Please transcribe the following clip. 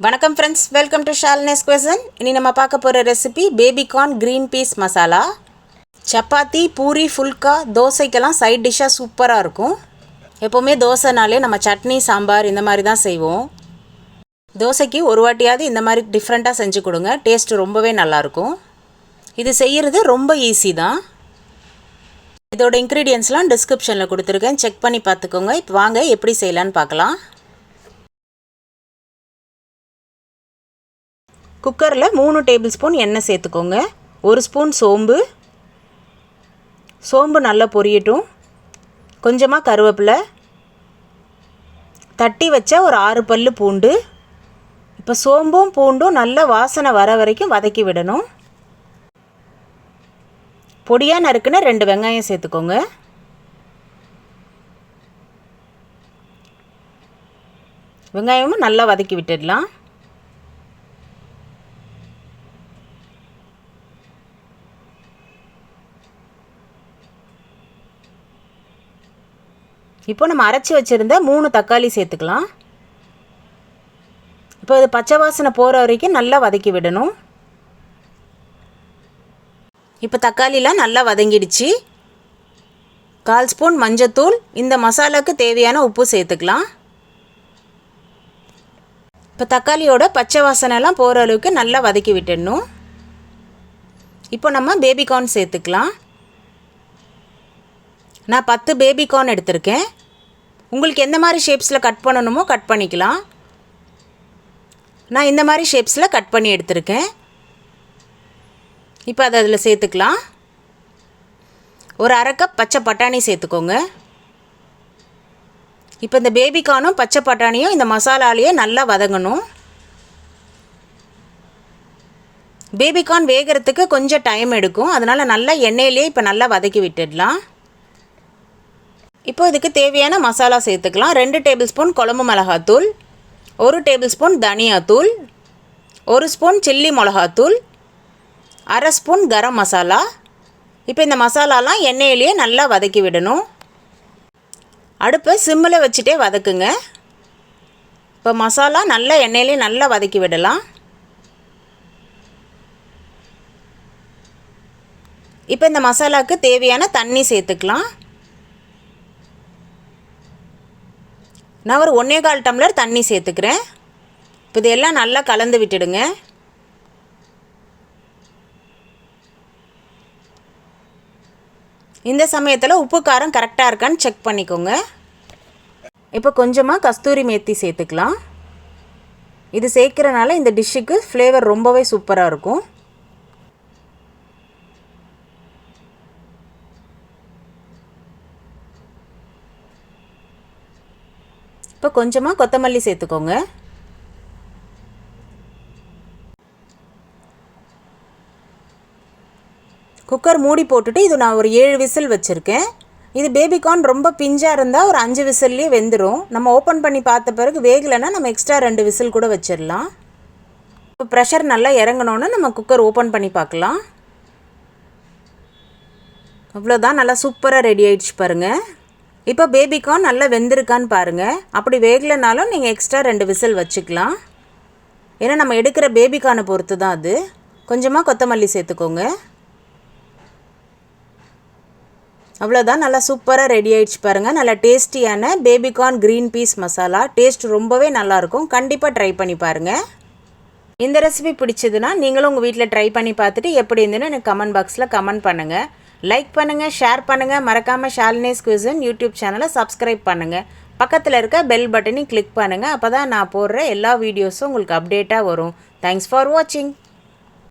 வணக்கம் friends, welcome to Shalini's cuisine. இனி நம்ம பார்க்க போகிற recipe baby corn green peas masala. Chapati, puri, phulka, தோசைக்கெல்லாம் சைட் டிஷ்ஷாக சூப்பராக இருக்கும். எப்போவுமே தோசைனாலே நம்ம சட்னி, சாம்பார் இந்த மாதிரி தான் செய்வோம். தோசைக்கு ஒரு வாட்டியாவது இந்த மாதிரி டிஃப்ரெண்ட்டாக செஞ்சு கொடுங்க, டேஸ்ட்டு ரொம்பவே நல்லாயிருக்கும். இது செய்கிறது ரொம்ப ஈஸி தான். இதோட இன்க்ரீடியன்ஸ்லாம் டிஸ்கிரிப்ஷனில் கொடுத்துருக்கேன், செக் பண்ணி பார்த்துக்கோங்க. இப்போ வாங்க எப்படி செய்யலான்னு பார்க்கலாம். குக்கரில் 3 டேபிள் ஸ்பூன் எண்ணெய் சேர்த்துக்கோங்க. 1 ஸ்பூன் சோம்பு நல்லா பொரியட்டும். கொஞ்சமாக கருவேப்பிலை, தட்டி வச்ச ஒரு 6 பல்லு பூண்டு. இப்போ சோம்பும் பூண்டும் நல்ல வாசனை வர வரைக்கும் வதக்கி விடணும். பொடியாக நறுக்குன 2 வெங்காயம் சேர்த்துக்கோங்க. வெங்காயமும் நல்லா வதக்கி விட்டுடலாம். இப்போ நம்ம அரைச்சி வச்சுருந்த 3 தக்காளி சேர்த்துக்கலாம். இப்போ இது பச்சை வாசனை போகிற வரைக்கும் நல்லா வதக்கி விடணும். இப்போ தக்காளிலாம் நல்லா வதங்கிடுச்சு. 1/4 ஸ்பூன் மஞ்சத்தூள், இந்த மசாலாவுக்கு தேவையான உப்பு சேர்த்துக்கலாம். இப்போ தக்காளியோட பச்சை வாசனைலாம் போகிற அளவுக்கு நல்லா வதக்கி விட்டுடணும். இப்போ நம்ம பேபிகார்ன் சேர்த்துக்கலாம். நான் 10 பேபிகார்ன் எடுத்திருக்கேன். உங்களுக்கு எந்த மாதிரி ஷேப்ஸில் கட் பண்ணணுமோ கட் பண்ணிக்கலாம். நான் இந்த மாதிரி ஷேப்ஸில் கட் பண்ணி எடுத்திருக்கேன். இப்போ அதை அதில் சேர்த்துக்கலாம். ஒரு 1/2 கப் பச்சை பட்டாணி சேர்த்துக்கோங்க. இப்போ இந்த பேபிகார்னும் பச்சை பட்டாணியும் இந்த மசாலாலேயே நல்லா வதங்கணும். பேபிகார்ன் வேகிறதுக்கு கொஞ்சம் டைம் எடுக்கும், அதனால் நல்லா எண்ணெயிலே இப்போ நல்லா வதக்கி விட்டுடலாம். இப்போ இதுக்கு தேவையான மசாலா சேர்த்துக்கலாம். 2 டேபிள் ஸ்பூன் குழம்பு மிளகாத்தூள், 1 டேபிள் ஸ்பூன் தனியாத்தூள், 1 ஸ்பூன் சில்லி மிளகாத்தூள், 1/2 ஸ்பூன் கரம் மசாலா. இப்போ இந்த மசாலாலாம் எண்ணெயிலேயே நல்லா வதக்கி விடணும். அடுப்பை சிம்மில் வச்சுட்டே வதக்குங்க. இப்போ மசாலா நல்லா எண்ணெயிலே நல்லா வதக்கி விடலாம். இப்போ இந்த மசாலாவுக்கு தேவையான தண்ணி சேர்த்துக்கலாம். நான் ஒரு 1/4 டம்ளர் தண்ணி சேர்த்துக்கிறேன். இப்போ இதெல்லாம் நல்லா கலந்து விட்டுடுங்க. இந்த சமயத்தில் உப்பு காரம் கரெக்டாக இருக்கான்னு செக் பண்ணிக்கோங்க. இப்போ கொஞ்சமாக கஸ்தூரி மேத்தி சேர்த்துக்கலாம். இது சேர்க்குறனால இந்த டிஷ்ஷுக்கு ஃப்ளேவர் ரொம்பவே சூப்பராக இருக்கும். இப்போ கொஞ்சமாக கொத்தமல்லி சேர்த்துக்கோங்க. குக்கர் மூடி போட்டுட்டு இது நான் ஒரு 7 விசில் வச்சுருக்கேன். இது பேபிகார்ன் ரொம்ப பிஞ்சாக இருந்தால் ஒரு 5 விசில்லையே வெந்துடும். நம்ம ஓப்பன் பண்ணி பார்த்த பிறகு வேகலைன்னா நம்ம எக்ஸ்ட்ரா 2 விசில் கூட வச்சிடலாம். இப்போ ப்ரெஷர் நல்லா இறங்கணுன்னு நம்ம குக்கர் ஓப்பன் பண்ணி பார்க்கலாம். அவ்வளோதான், நல்லா சூப்பராக ரெடி ஆகிடுச்சு பாருங்கள். இப்போ பேபிகார்ன் நல்லா வெந்திருக்கான்னு பாருங்கள். அப்படி வேகலைனாலும் நீங்கள் எக்ஸ்ட்ரா 2 விசில் வச்சுக்கலாம். ஏன்னா நம்ம எடுக்கிற பேபிகார்னை பொறுத்து தான் அது. கொஞ்சமாக கொத்தமல்லி சேர்த்துக்கோங்க. அவ்வளோதான், நல்லா சூப்பராக ரெடி ஆகிடுச்சு பாருங்கள். நல்லா டேஸ்டியான baby corn green peas masala. Taste ரொம்பவே நல்லாயிருக்கும். கண்டிப்பாக ட்ரை பண்ணி பாருங்கள். இந்த ரெசிபி பிடிச்சதுன்னா நீங்களும் உங்கள் வீட்டில் ட்ரை பண்ணி பார்த்துட்டு எப்படி இருந்துன்னு எனக்கு கமெண்ட் பாக்ஸில் கமெண்ட் பண்ணுங்கள். லைக் பண்ணுங்கள், ஷேர் பண்ணுங்கள். மறக்காமல் ஷாலினிஸ் குயிசன் யூடியூப் சேனலை சப்ஸ்கிரைப் பண்ணுங்கள். பக்கத்தில் இருக்க பெல் பட்டனையும் கிளிக் பண்ணுங்கள். அப்போ தான் நான் போடுற எல்லா வீடியோஸும் உங்களுக்கு அப்டேட்டாக வரும். தேங்க்ஸ் ஃபார் வாட்சிங்.